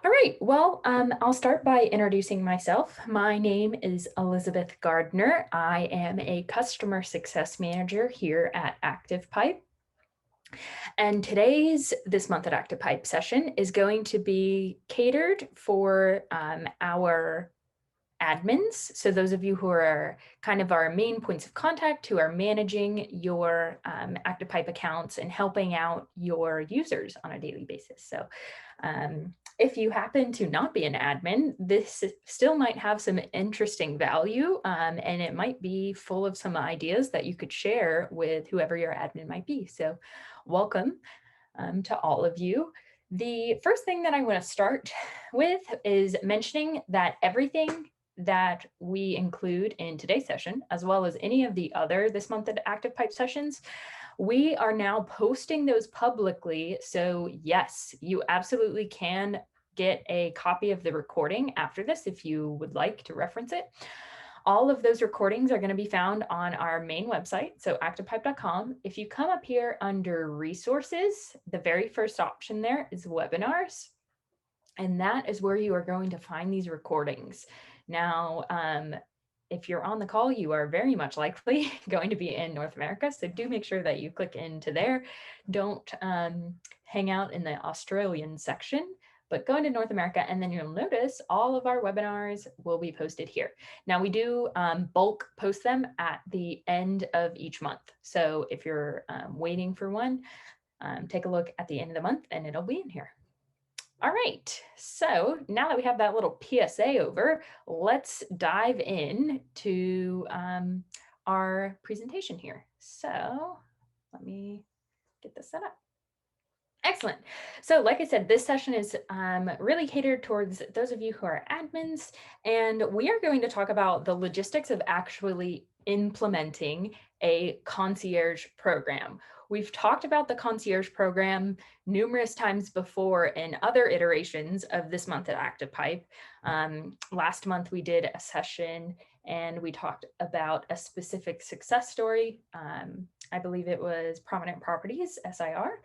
All right, well, I'll start by introducing myself. My name is Elizabeth Gardner. I am a customer success manager here at ActivePipe. And this month at ActivePipe session is going to be catered for our admins. So those of you who are kind of our main points of contact, who are managing your ActivePipe accounts and helping out your users on a daily basis. So if you happen to not be an admin, this still might have some interesting value, and it might be full of some ideas that you could share with whoever your admin might be. So welcome to all of you. The first thing that I want to start with is mentioning that everything that we include in today's session, as well as any of the other this month at ActivePipe sessions, we are now posting those publicly. So yes, you absolutely can get a copy of the recording after this if you would like to reference it. All of those recordings are going to be found on our main website, so activepipe.com. If you come up here under resources, the very first option there is webinars, and that is where you are going to find these recordings. Now, if you're on the call, you are very much likely going to be in North America, so do make sure that you click into there. Don't hang out in the Australian section, but go into North America, and then you'll notice all of our webinars will be posted here. Now, we do bulk post them at the end of each month. So if you're waiting for one, take a look at the end of the month and it'll be in here. All right, so now that we have that little PSA over, let's dive in to our presentation here. So let me get this set up. Excellent. So like I said, this session is really catered towards those of you who are admins, and we are going to talk about the logistics of actually implementing a concierge program. We've talked about the concierge program numerous times before in other iterations of this month at ActivePipe. Last month we did a session and we talked about a specific success story. I believe it was Prominent Properties, SIR.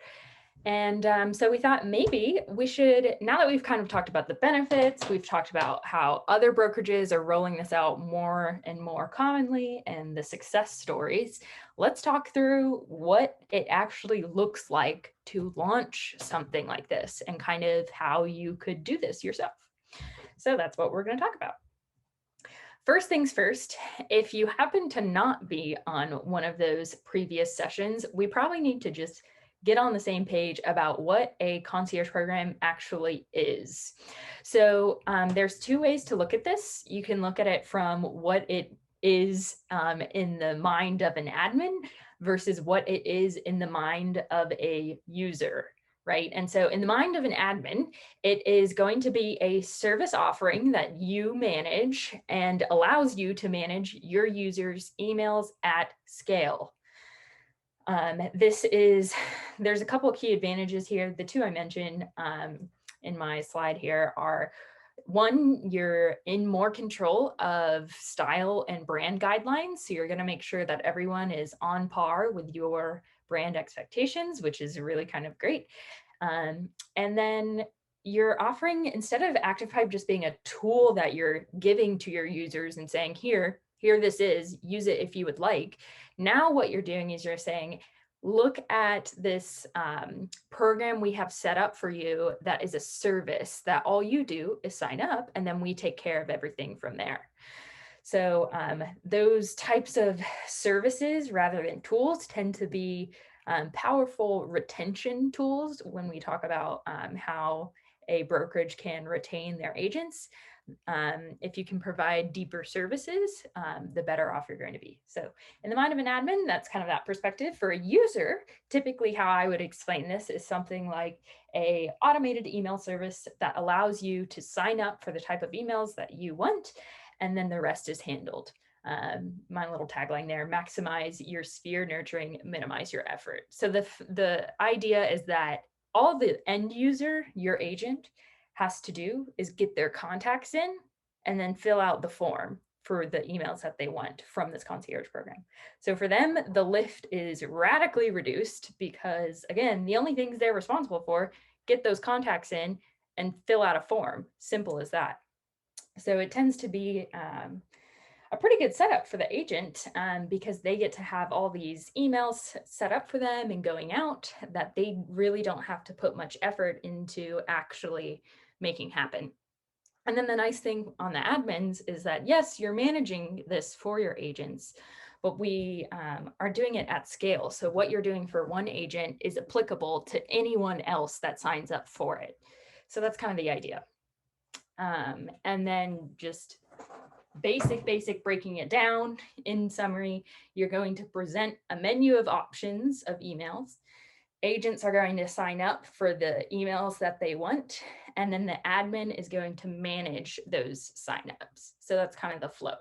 And so we thought maybe we should, now that we've kind of talked about the benefits, we've talked about how other brokerages are rolling this out more and more commonly and the success stories, let's talk through what it actually looks like to launch something like this and kind of how you could do this yourself. So that's what we're going to talk about. First things first, if you happen to not be on one of those previous sessions, we probably need to just get on the same page about what a concierge program actually is. So there's two ways to look at this. You can look at it from what it is in the mind of an admin versus what it is in the mind of a user, right? And so in the mind of an admin, it is going to be a service offering that you manage and allows you to manage your users' emails at scale. There's a couple of key advantages here. The two I mentioned in my slide here are, one, you're in more control of style and brand guidelines. So you're going to make sure that everyone is on par with your brand expectations, which is really kind of great. And then you're offering, instead of ActivePipe just being a tool that you're giving to your users and saying, here this is, use it if you would like. Now what you're doing is you're saying, look at this program we have set up for you that is a service that all you do is sign up, and then we take care of everything from there. So those types of services rather than tools tend to be powerful retention tools when we talk about how a brokerage can retain their agents. If you can provide deeper services, the better off you're going to be. So in the mind of an admin, that's kind of that perspective. For a user, typically how I would explain this is something like a automated email service that allows you to sign up for the type of emails that you want, and then the rest is handled. My little tagline there: maximize your sphere nurturing, minimize your effort. So the idea is that all the end user, your agent, has to do is get their contacts in and then fill out the form for the emails that they want from this concierge program. So for them, the lift is radically reduced because, again, the only things they're responsible for, get those contacts in and fill out a form. Simple as that. So it tends to be a pretty good setup for the agent because they get to have all these emails set up for them and going out that they really don't have to put much effort into actually making happen. And then the nice thing on the admins is that, yes, you're managing this for your agents, but we are doing it at scale. So what you're doing for one agent is applicable to anyone else that signs up for it. So that's kind of the idea. And then just basic breaking it down. In summary, you're going to present a menu of options of emails. Agents are going to sign up for the emails that they want, and then the admin is going to manage those signups. So that's kind of the flow.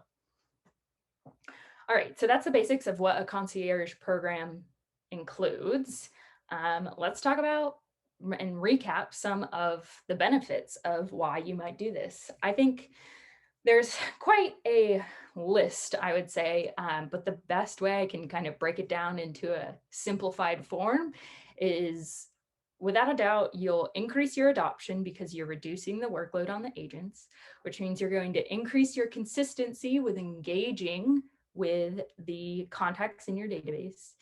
All right, so that's the basics of what a concierge program includes. Let's talk about and recap some of the benefits of why you might do this. I think there's quite a list, I would say, but the best way I can kind of break it down into a simplified form is, without a doubt, you'll increase your adoption because you're reducing the workload on the agents, which means you're going to increase your consistency with engaging with the contacts in your database.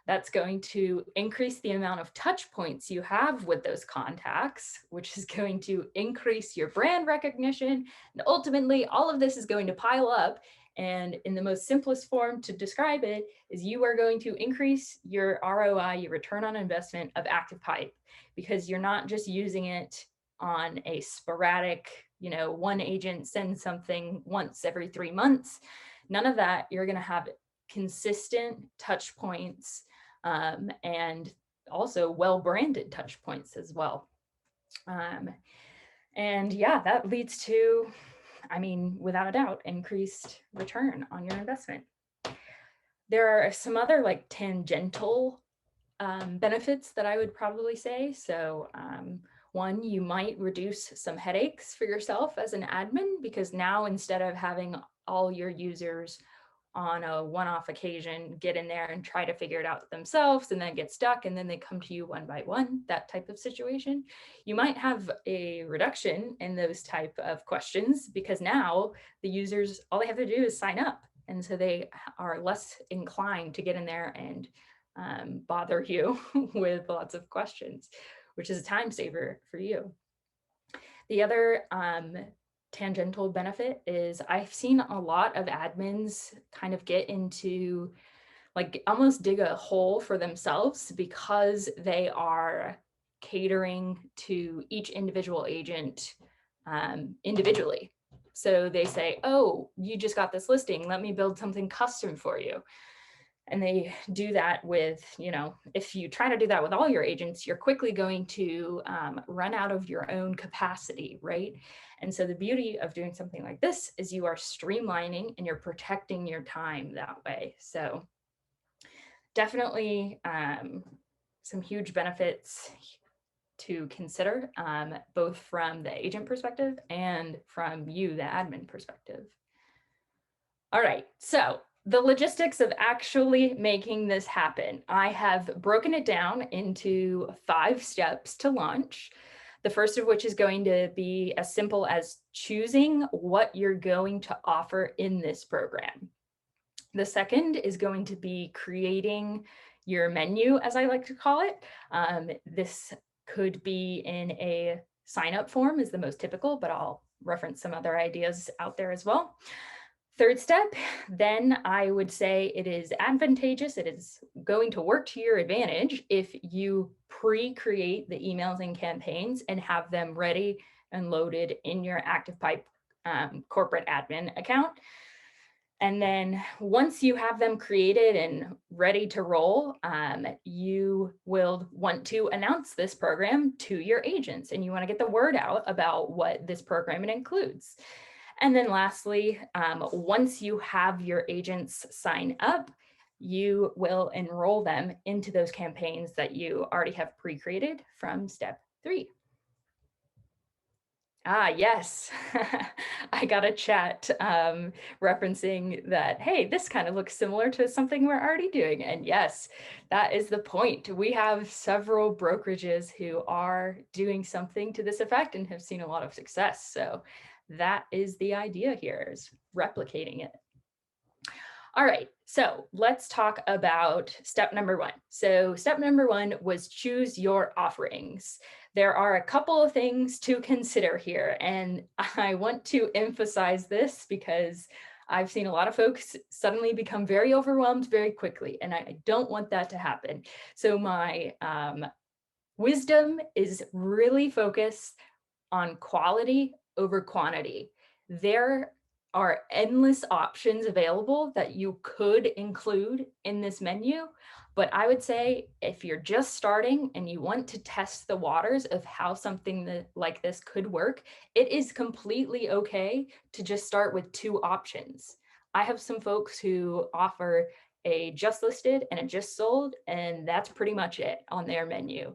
That's going to increase the amount of touch points you have with those contacts, which is going to increase your brand recognition. And ultimately, all of this is going to pile up. And in the most simplest form to describe it is you are going to increase your ROI, your return on investment of ActivePipe, because you're not just using it on a sporadic, one agent sends something once every 3 months. None of that. You're going to have consistent touch points and also well-branded touch points as well. And yeah, that leads to, without a doubt, increased return on your investment. There are some other like tangential benefits that I would probably say. So one, you might reduce some headaches for yourself as an admin, because now instead of having all your users on a one-off occasion get in there and try to figure it out themselves and then get stuck and then they come to you one by one, that type of situation, you might have a reduction in those type of questions, because now the users, all they have to do is sign up, and so they are less inclined to get in there and bother you with lots of questions, which is a time saver for you. The other tangential benefit is I've seen a lot of admins kind of get into, like, almost dig a hole for themselves because they are catering to each individual agent individually. So they say, oh, you just got this listing, let me build something custom for you. And they do that with, if you try to do that with all your agents, you're quickly going to run out of your own capacity, right? And so the beauty of doing something like this is you are streamlining and you're protecting your time that way. So definitely some huge benefits to consider, both from the agent perspective and from you, the admin perspective. All right, so the logistics of actually making this happen. I have broken it down into 5 steps to launch. The first of which is going to be as simple as choosing what you're going to offer in this program. The second is going to be creating your menu, as I like to call it. This could be in a sign-up form is the most typical, but I'll reference some other ideas out there as well. Third step, then I would say it is advantageous, it is going to work to your advantage if you pre-create the emails and campaigns and have them ready and loaded in your ActivePipe corporate admin account. And then once you have them created and ready to roll, you will want to announce this program to your agents, and you want to get the word out about what this program includes. And then lastly, once you have your agents sign up, you will enroll them into those campaigns that you already have pre-created from step 3. Ah, yes. I got a chat referencing that, hey, this kind of looks similar to something we're already doing. And yes, that is the point. We have several brokerages who are doing something to this effect and have seen a lot of success. So that is the idea here, is replicating it. All right, so let's talk about step number one. So step number one was choose your offerings. There are a couple of things to consider here, and I want to emphasize this because I've seen a lot of folks suddenly become very overwhelmed very quickly, and I don't want that to happen. So my wisdom is really focused on quality over quantity. There are endless options available that you could include in this menu. But I would say if you're just starting and you want to test the waters of how something like this could work, it is completely okay to just start with two options. I have some folks who offer a just listed and a just sold, and that's pretty much it on their menu.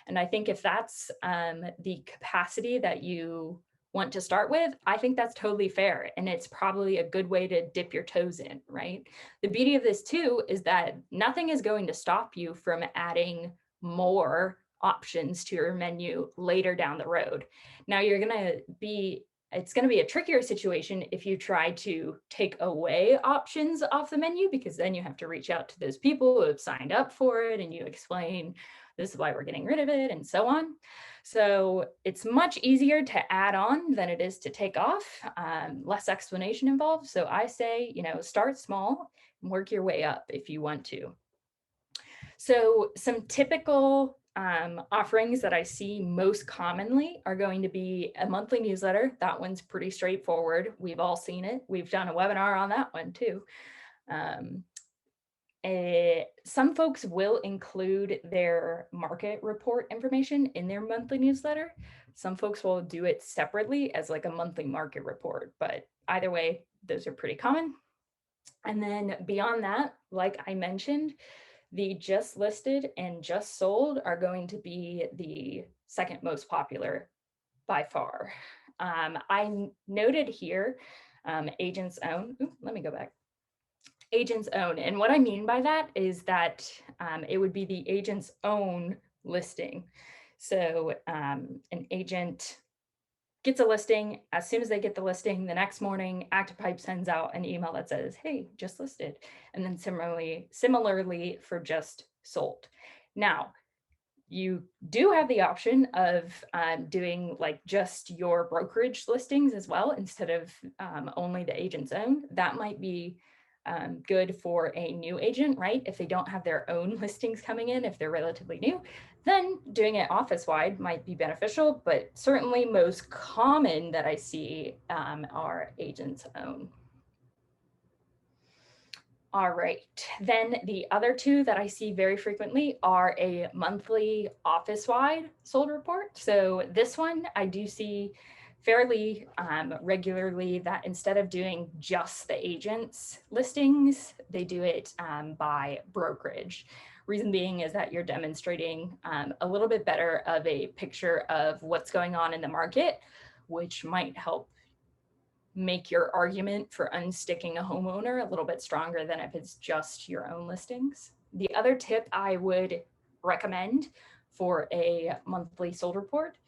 And I think if that's the capacity that you want to start with, I think that's totally fair. And it's probably a good way to dip your toes in, right? The beauty of this too is that nothing is going to stop you from adding more options to your menu later down the road. Now it's going to be a trickier situation if you try to take away options off the menu, because then you have to reach out to those people who have signed up for it and you explain this is why we're getting rid of it and so on. So it's much easier to add on than it is to take off, less explanation involved. So I say, start small and work your way up if you want to. So some typical offerings that I see most commonly are going to be a monthly newsletter. That one's pretty straightforward. We've all seen it. We've done a webinar on that one too. Some folks will include their market report information in their monthly newsletter. Some folks will do it separately as like a monthly market report, but either way, those are pretty common. And then beyond that, like I mentioned, the just listed and just sold are going to be the second most popular by far. I noted here agents own. Ooh, let me go back. Agent's own. And what I mean by that is that it would be the agent's own listing. So an agent gets a listing. As soon as they get the listing, the next morning, ActivePipe sends out an email that says, hey, just listed. And then similarly for just sold. Now, you do have the option of doing like just your brokerage listings as well, instead of only the agent's own. That might be good for a new agent, right? If they don't have their own listings coming in, if they're relatively new, then doing it office-wide might be beneficial, but certainly most common that I see are agents own. All right, then the other two that I see very frequently are a monthly office-wide sold report. So this one I do see fairly regularly, that instead of doing just the agents listings, they do it by brokerage. Reason being is that you're demonstrating a little bit better of a picture of what's going on in the market, which might help make your argument for unsticking a homeowner a little bit stronger than if it's just your own listings. The other tip I would recommend for a monthly sold report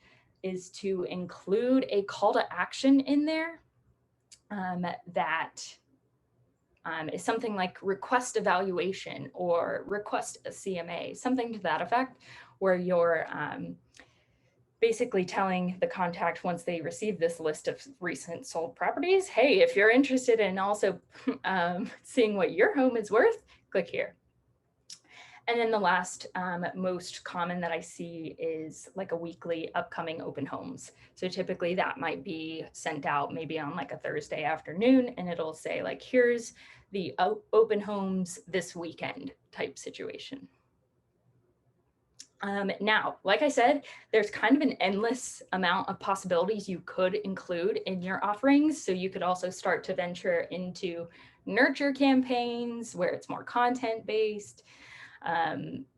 is to include a call to action in there that is something like request evaluation or request a CMA, something to that effect, where you're basically telling the contact once they receive this list of recent sold properties, hey, if you're interested in also seeing what your home is worth, click here. And then the last most common that I see is like a weekly upcoming open homes. So typically that might be sent out maybe on like a Thursday afternoon, and it'll say like, here's the open homes this weekend type situation. Now, like I said, there's kind of an endless amount of possibilities you could include in your offerings. So you could also start to venture into nurture campaigns where it's more content based.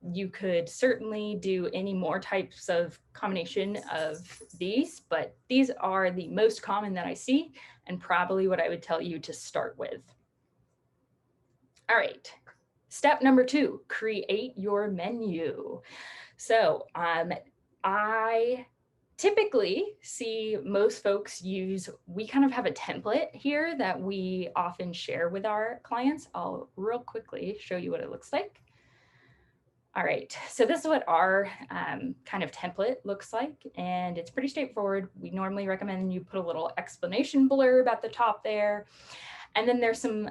You could certainly do any more types of combination of these, but these are the most common that I see and probably what I would tell you to start with. All right, step number 2, create your menu. So I typically see most folks use, we kind of have a template here that we often share with our clients. I'll real quickly show you what it looks like. All right, so this is what our kind of template looks like, and it's pretty straightforward. We normally recommend you put a little explanation blurb at the top there. And then there's some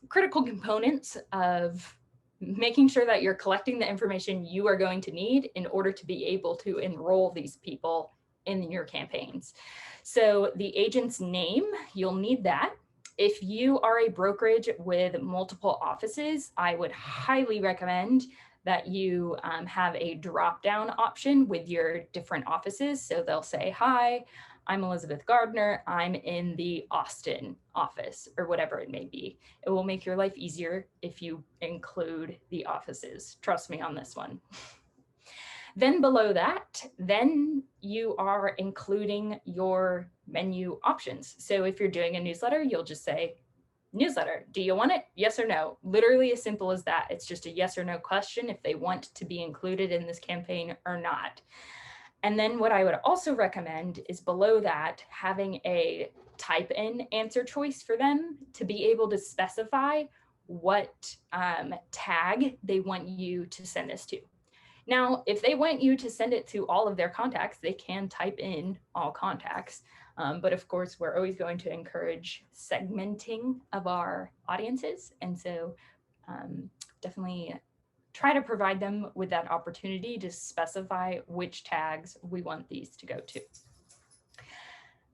critical components of making sure that you're collecting the information you are going to need in order to be able to enroll these people in your campaigns. So the agent's name, you'll need that. If you are a brokerage with multiple offices, I would highly recommend that you have a drop-down option with your different offices. So they'll say, hi, I'm Elizabeth Gardner, I'm in the Austin office, or whatever it may be. It will make your life easier if you include the offices. Trust me on this one. Then below that, then you are including your menu options. So if you're doing a newsletter, you'll just say, newsletter, do you want it? Yes or no? Literally as simple as that. It's just a yes or no question if they want to be included in this campaign or not. And then what I would also recommend is below that, having a type in answer choice for them to be able to specify what tag they want you to send this to. Now, if they want you to send it to all of their contacts, they can type in all contacts. But of course, we're always going to encourage segmenting of our audiences. And so definitely try to provide them with that opportunity to specify which tags we want these to go to.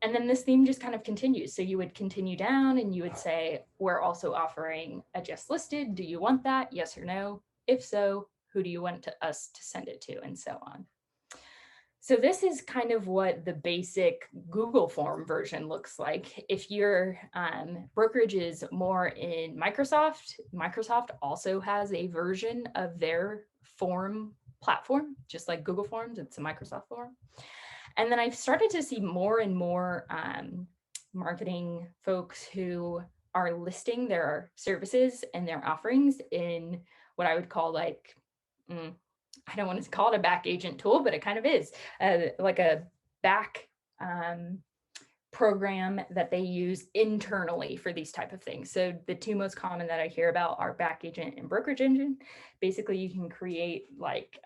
And then this theme just kind of continues. So you would continue down and you would say, we're also offering a just listed. Do you want that? Yes or no? If so, who do you want us to send it to? And so on. So this is kind of what the basic Google form version looks like. If your brokerage is more in Microsoft, Microsoft also has a version of their form platform, just like Google Forms, it's a Microsoft form. And then I've started to see more and more marketing folks who are listing their services and their offerings in what I would call like, I don't want to call it a back agent tool, but it kind of is like a back program that they use internally for these type of things. So the two most common that I hear about are back agent and brokerage engine. Basically, you can create like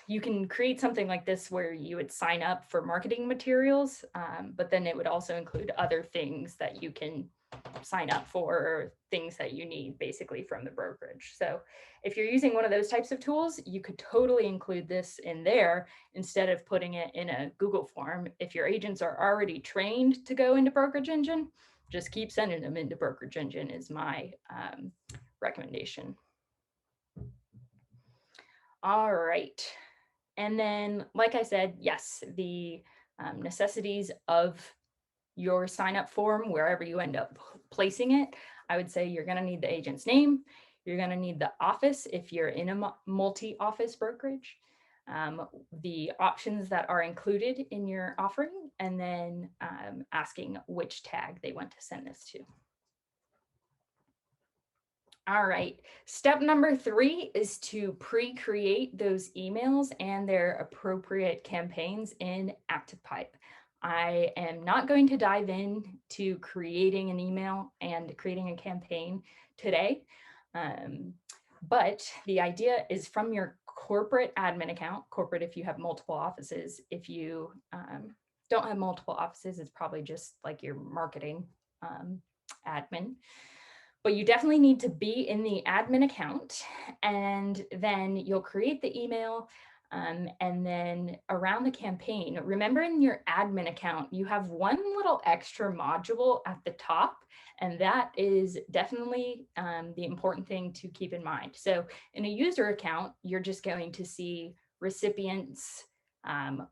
you can create something like this where you would sign up for marketing materials, but then it would also include other things that you can sign up for, or things that you need basically from the brokerage. So if you're using one of those types of tools, you could totally include this in there instead of putting it in a Google form. If your agents are already trained to go into brokerage engine, just keep sending them into brokerage engine is my recommendation. All right. And then, like I said, yes, the necessities of your sign up form, wherever you end up placing it, I would say you're going to need the agent's name. You're going to need the office if you're in a multi-office brokerage, the options that are included in your offering, and then asking which tag they want to send this to. All right, step number 3 is to pre-create those emails and their appropriate campaigns in ActivePipe. I am not going to dive into creating an email and creating a campaign today, but the idea is from your corporate admin account, corporate if you have multiple offices. If you don't have multiple offices, it's probably just like your marketing admin. But you definitely need to be in the admin account, and then you'll create the email. And then around the campaign, remember in your admin account, you have one little extra module at the top, and that is definitely the important thing to keep in mind. So in a user account, you're just going to see recipients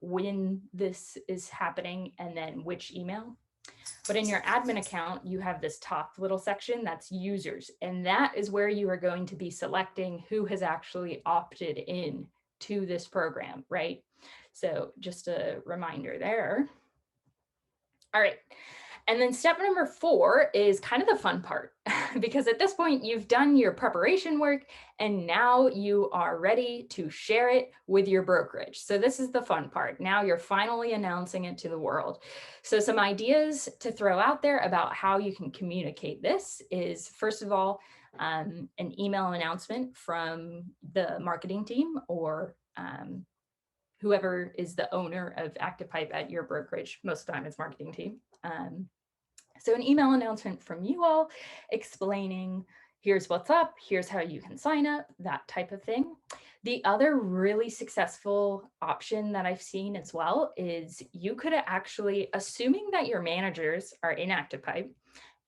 when this is happening, and then which email. But in your admin account, you have this top little section that's users. And that is where you are going to be selecting who has actually opted in to this program, right? So just a reminder there. All right. And then step number 4 is kind of the fun part because at this point you've done your preparation work and now you are ready to share it with your brokerage. So this is the fun part. Now you're finally announcing it to the world. So some ideas to throw out there about how you can communicate this is, first of all, an email announcement from the marketing team or whoever is the owner of ActivePipe at your brokerage. Most of the time it's marketing team. So an email announcement from you all explaining here's what's up, here's how you can sign up, that type of thing. The other really successful option that I've seen as well is you could actually, assuming that your managers are in ActivePipe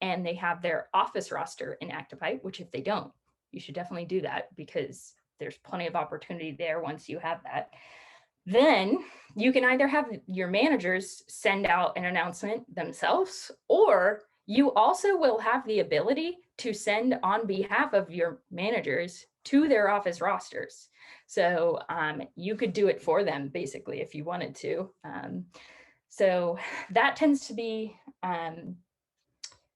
and they have their office roster in ActivePipe, which if they don't, you should definitely do that because there's plenty of opportunity there once you have that. Then you can either have your managers send out an announcement themselves, or you also will have the ability to send on behalf of your managers to their office rosters. So you could do it for them basically if you wanted to. So that tends to be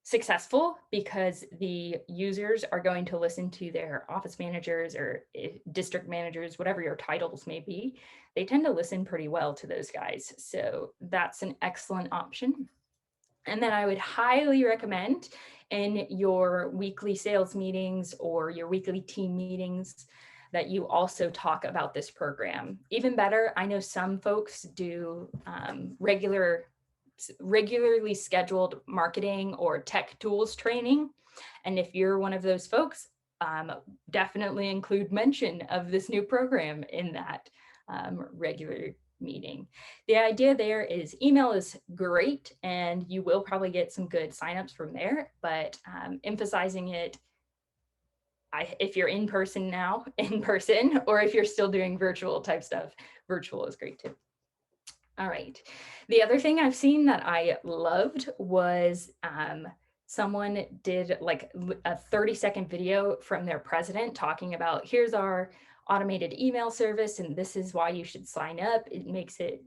successful because the users are going to listen to their office managers or district managers, whatever your titles may be. They tend to listen pretty well to those guys. So that's an excellent option. And then I would highly recommend in your weekly sales meetings or your weekly team meetings that you also talk about this program. Even better, I know some folks do regularly scheduled marketing or tech tools training. And if you're one of those folks, definitely include mention of this new program in that regular meeting. The idea there is email is great and you will probably get some good signups from there, but emphasizing it, if you're in person now, in person, or if you're still doing virtual type stuff, virtual is great too. All right. The other thing I've seen that I loved was someone did like a 30-second video from their president talking about here's our automated email service and this is why you should sign up. It makes it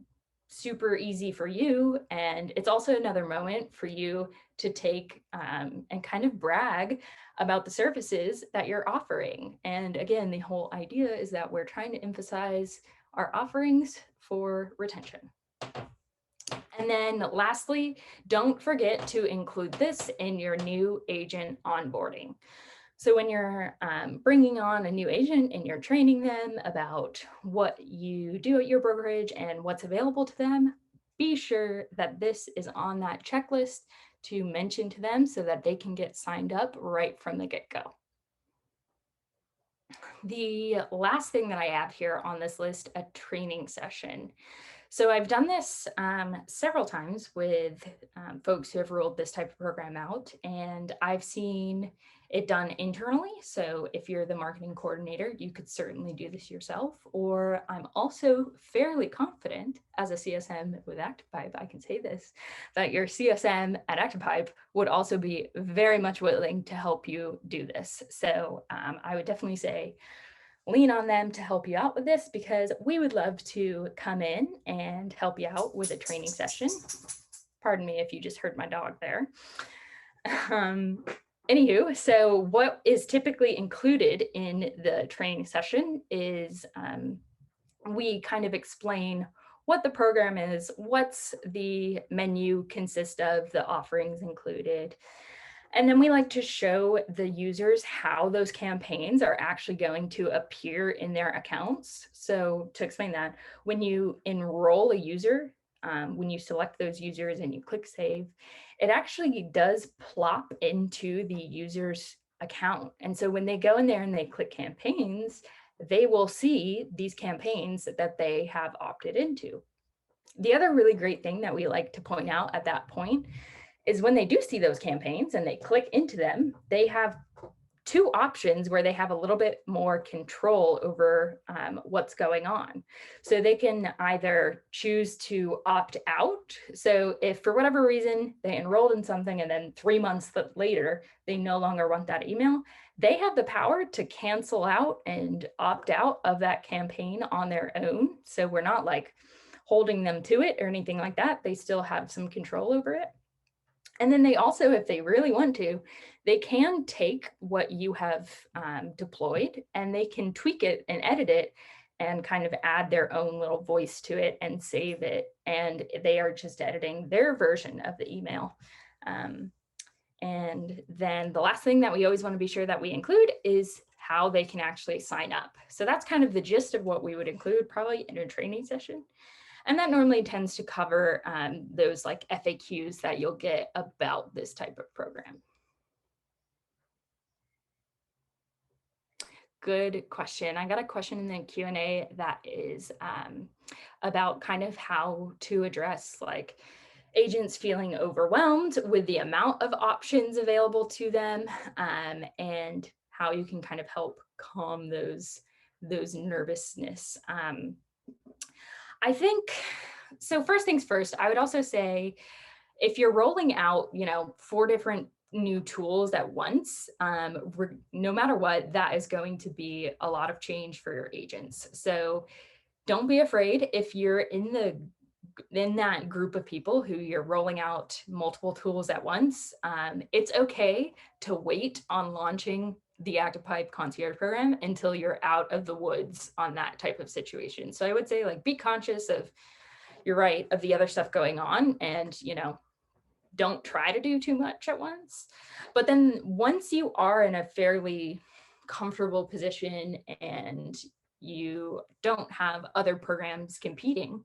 super easy for you. And it's also another moment for you to take and kind of brag about the services that you're offering. And again, the whole idea is that we're trying to emphasize our offerings for retention. And then lastly, don't forget to include this in your new agent onboarding. So when you're bringing on a new agent and you're training them about what you do at your brokerage and what's available to them, be sure that this is on that checklist to mention to them so that they can get signed up right from the get-go. The last thing that I have here on this list, a training session. So I've done this several times with folks who have rolled this type of program out, and I've seen it done internally. So if you're the marketing coordinator, you could certainly do this yourself, or I'm also fairly confident as a CSM with ActivePipe, I can say this, that your CSM at ActivePipe would also be very much willing to help you do this. So I would definitely say, lean on them to help you out with this because we would love to come in and help you out with a training session. Pardon me if you just heard my dog there. Anywho, so what is typically included in the training session is we kind of explain what the program is, what's the menu consist of, the offerings included. And then we like to show the users how those campaigns are actually going to appear in their accounts. So to explain that, when you enroll a user, when you select those users and you click save, it actually does plop into the user's account. And so when they go in there and they click campaigns, they will see these campaigns that they have opted into. The other really great thing that we like to point out at that point is when they do see those campaigns and they click into them, they have two options where they have a little bit more control over what's going on. So they can either choose to opt out. So if for whatever reason they enrolled in something and then 3 months later, they no longer want that email, they have the power to cancel out and opt out of that campaign on their own. So we're not like holding them to it or anything like that. They still have some control over it. And then they also, if they really want to, they can take what you have deployed and they can tweak it and edit it and kind of add their own little voice to it and save it. And they are just editing their version of the email. And then the last thing that we always want to be sure that we include is how they can actually sign up. So that's kind of the gist of what we would include probably in a training session. And that normally tends to cover those like FAQs that you'll get about this type of program. Good question. I got a question in the Q&A that is about kind of how to address like agents feeling overwhelmed with the amount of options available to them, and how you can kind of help calm those nervousness. I think, so first things first, I would also say if you're rolling out, 4 different new tools at once, no matter what, that is going to be a lot of change for your agents. So don't be afraid if you're in that group of people who you're rolling out multiple tools at once. It's okay to wait on launching the ActivePipe Concierge program until you're out of the woods on that type of situation. So I would say like be conscious of, you're right, of the other stuff going on, and don't try to do too much at once. But then once you are in a fairly comfortable position and you don't have other programs competing,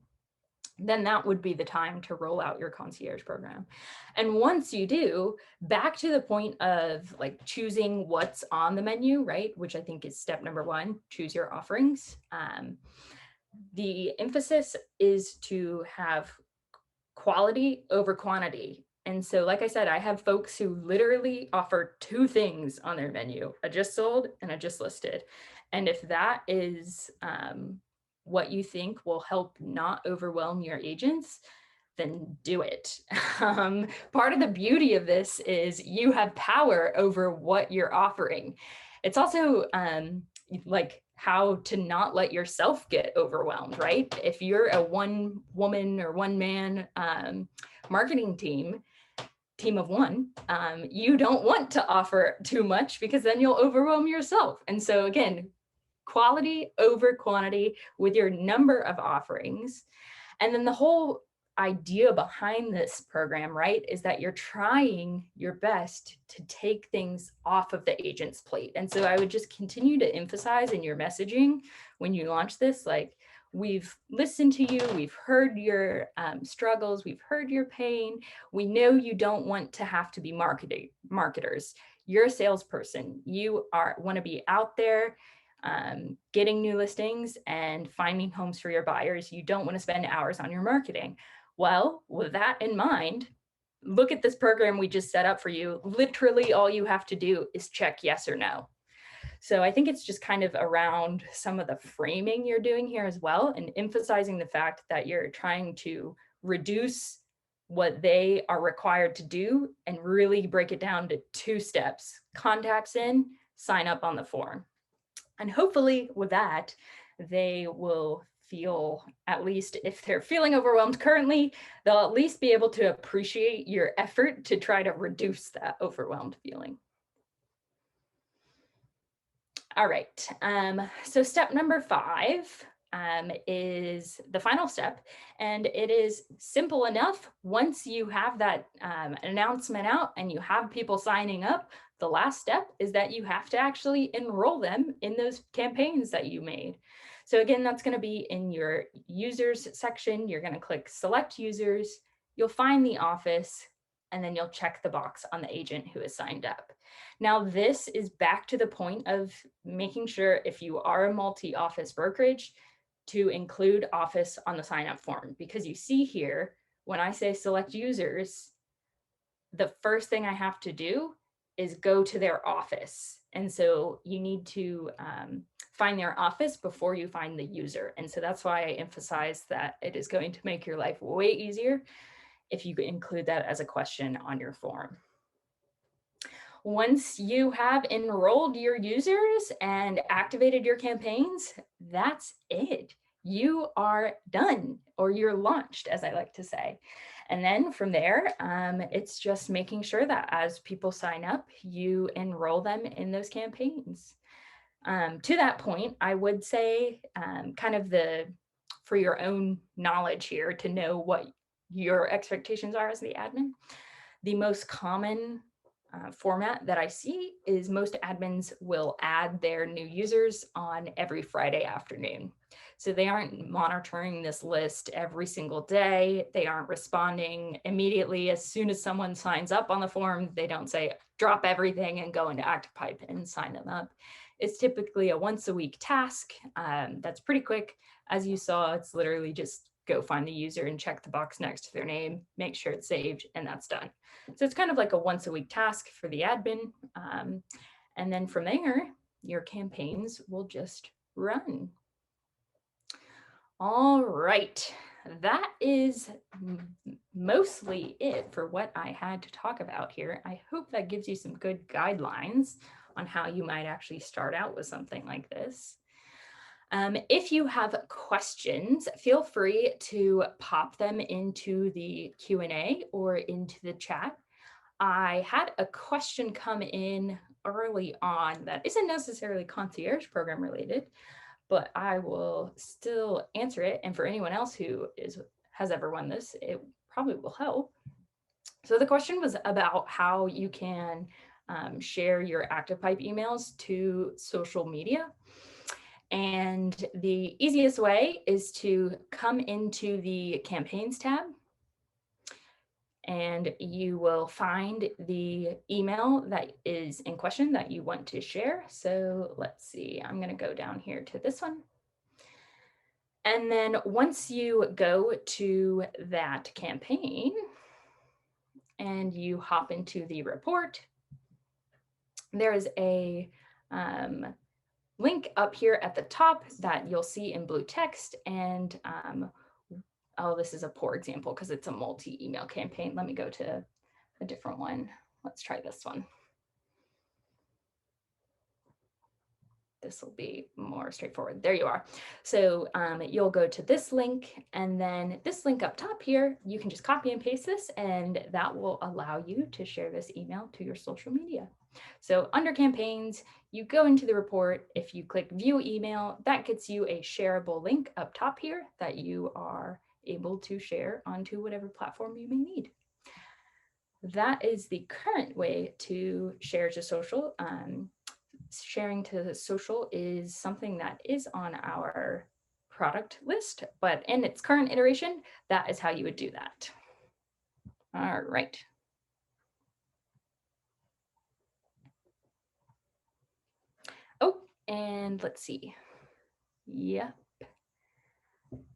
then that would be the time to roll out your concierge program. And once you do, back to the point of like choosing what's on the menu, right? Which I think is step number 1, choose your offerings. The emphasis is to have quality over quantity. And so, like I said, I have folks who literally offer 2 things on their menu, a just sold and a just listed. And if that is what you think will help not overwhelm your agents, then do it. Part of the beauty of this is you have power over what you're offering. It's also like how to not let yourself get overwhelmed, right? If you're a one woman or one man marketing team of 1, you don't want to offer too much because then you'll overwhelm yourself. And so again, quality over quantity with your number of offerings. And then the whole idea behind this program, right, is that you're trying your best to take things off of the agent's plate. And so I would just continue to emphasize in your messaging when you launch this, like, we've listened to you, we've heard your struggles, we've heard your pain. We know you don't want to have to be marketers. You're a salesperson. You want to be out there getting new listings and finding homes for your buyers. You don't want to spend hours on your marketing. Well, with that in mind, look at this program we just set up for you. Literally all you have to do is check yes or no. So I think it's just kind of around some of the framing you're doing here as well, and emphasizing the fact that you're trying to reduce what they are required to do and really break it down to 2 steps: contacts in, sign up on the form. And hopefully with that, they will feel, at least if they're feeling overwhelmed currently, they'll at least be able to appreciate your effort to try to reduce that overwhelmed feeling. All right, so step number 5 is the final step, and it is simple enough. Once you have that announcement out and you have people signing up, the last step is that you have to actually enroll them in those campaigns that you made. So again, that's going to be in your users section. You're going to click select users, you'll find the office, and then you'll check the box on the agent who is signed up. Now, this is back to the point of making sure, if you are a multi-office brokerage, to include office on the sign up form, because you see here, when I say select users, the first thing I have to do is go to their office. And so you need to find their office before you find the user. And so that's why I emphasize that it is going to make your life way easier if you include that as a question on your form. Once you have enrolled your users and activated your campaigns, that's it. You are done, or you're launched, as I like to say. And then from there, it's just making sure that as people sign up, you enroll them in those campaigns. To that point, I would say kind of for your own knowledge here to know what your expectations are as the admin, the most common format that I see is most admins will add their new users on every Friday afternoon. So they aren't monitoring this list every single day. They aren't responding immediately as soon as someone signs up on the form. They don't say, drop everything and go into ActivePipe and sign them up. It's typically a once a week task. That's pretty quick. As you saw, it's literally just go find the user and check the box next to their name, make sure it's saved, and that's done. So it's kind of like a once a week task for the admin. And then from there, your campaigns will just run. All right, that is mostly it for what I had to talk about here. I hope that gives you some good guidelines on how you might actually start out with something like this. If you have questions, feel free to pop them into the Q&A or into the chat. I had a question come in early on that isn't necessarily concierge program related, but I will still answer it. And for anyone else who has ever won this, it probably will help. So the question was about how you can share your ActivePipe emails to social media. And the easiest way is to come into the campaigns tab, and you will find the email that is in question that you want to share. So let's see, I'm going to go down here to this one. And then once you go to that campaign and you hop into the report, there is a link up here at the top that you'll see in blue text. And oh, this is a poor example because it's a multi-email campaign. Let me go to a different one. Let's try this one. This will be more straightforward. There you are. So you'll go to this link, and then this link up top here, you can just copy and paste this, and that will allow you to share this email to your social media. So under campaigns, you go into the report. If you click view email, that gets you a shareable link up top here that you are able to share onto whatever platform you may need. That is the current way to share to social. Sharing to social is something that is on our product list, but in its current iteration, that is how you would do that. All right. Oh, and let's see. Yep.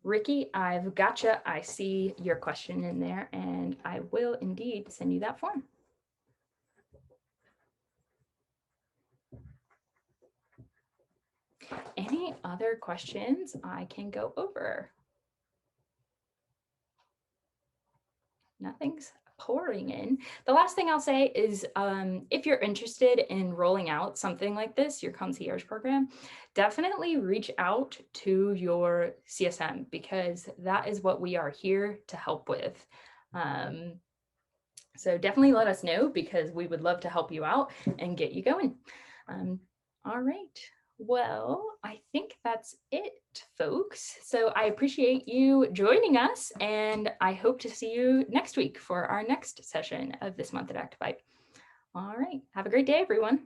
Ricky, I've gotcha. I see your question in there, and I will indeed send you that form. Any other questions I can go over? Nothing's pouring in. The last thing I'll say is if you're interested in rolling out something like this, your concierge program, definitely reach out to your CSM, because that is what we are here to help with. So definitely let us know, because we would love to help you out and get you going. All right. Well, I think that's it, folks. So I appreciate you joining us, and I hope to see you next week for our next session of this month at ActivePipe. All right. Have a great day, everyone.